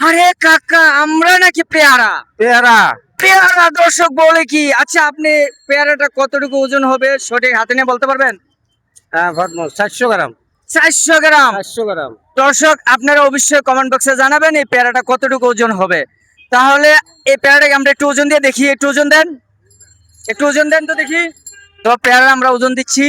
আরে কাকা আমরা নাকি পেয়ারা? পেয়ারা পেয়ারা দর্শক বলে কি? আচ্ছা আপনি পেয়ারাটা কতটুকু ওজন হবে সঠিক হাতে নিয়ে বলতে পারবেন? হ্যাঁ 400 গ্রাম। 400 গ্রাম। 400 গ্রাম। দর্শক আপনারা অবশ্যই কমেন্ট বক্সে জানাবেন এই পেয়ারাটা কতটুকু ওজন হবে। তাহলে এই পেয়ারাটাকে আমরা একটু ওজন দিয়ে দেখি। একটু ওজন দেন, একটু ওজন দেন তো দেখি। তো পেয়ারা আমরা ওজন দিচ্ছি,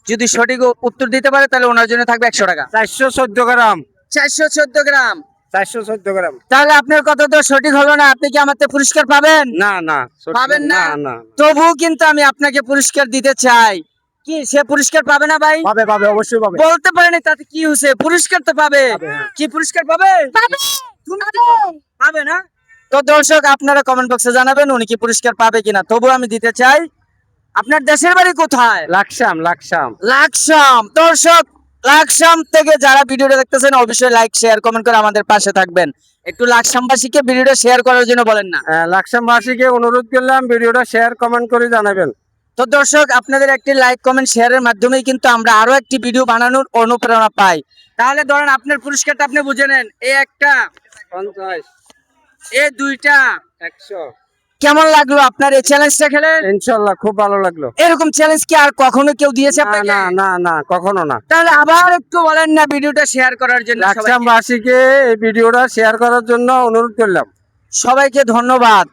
যদি সঠিক উত্তর দিতে পারে তাহলে ওনার জন্য থাকবে 100 টাকা। 414 গ্রাম। 414 গ্রাম। 414 গ্রাম। তাহলে আপনার কথা তো সঠিক হলো না, আপনি কি আমার থেকে পুরস্কার পাবেন? না না পাবেন না? না। তবুও কিন্তু আমি আপনাকে পুরস্কার দিতে চাই। কি সে পুরস্কার পাবে না ভাই? পাবে পাবে অবশ্যই পাবে। বলতে পারেনি তাতে কি হয়েছে, পুরস্কার তো পাবে। পাবে, হ্যাঁ। কি পুরস্কার পাবে? তুমি তো পাবে না। তো দর্শক আপনারা কমেন্ট বক্সে জানাবেন উনি কি পুরস্কার পাবে কিনা। তবু আমি দিতে চাই। আপনার দেশের বাড়ি কোথায়? লাকসাম। লাকসাম। দর্শক লাকসাম থেকে যারা ভিডিওটা দেখতেছেন অবশ্যই লাইক শেয়ার কমেন্ট করে আমাদের পাশে থাকবেন। একটু লাকসামবাসীকে ভিডিওটা শেয়ার করার জন্য বলেন না। লাকসামবাসীকে অনুরোধ করলাম ভিডিওটা শেয়ার কমেন্ট করে জানাবেন। তো দর্শক আপনাদের একটি লাইক কমেন্ট শেয়ারের মাধ্যমেই কিন্তু আমরা আরো একটি ভিডিও বানানোর অনুপ্রেরণা পাই। তাহলে ধরেন আপনার পুরস্কারটা আপনি বুঝে নেন। এই একটা, 50, এই দুইটা। 100। কেমন লাগলো আপনার এই চ্যালেঞ্জটা খেলে? ইনশাআল্লাহ খুব ভালো লাগলো। এরকম চ্যালেঞ্জ কি আর কখনো কেউ দিয়েছে না আপনাকে? না না না কখনো না। তাহলে আবার একটু বলেন না ভিডিওটা শেয়ার করার জন্য সবাইকে। লাকসামবাসীকে এই ভিডিওটা শেয়ার করার জন্য অনুরোধ করলাম। সবাইকে ধন্যবাদ।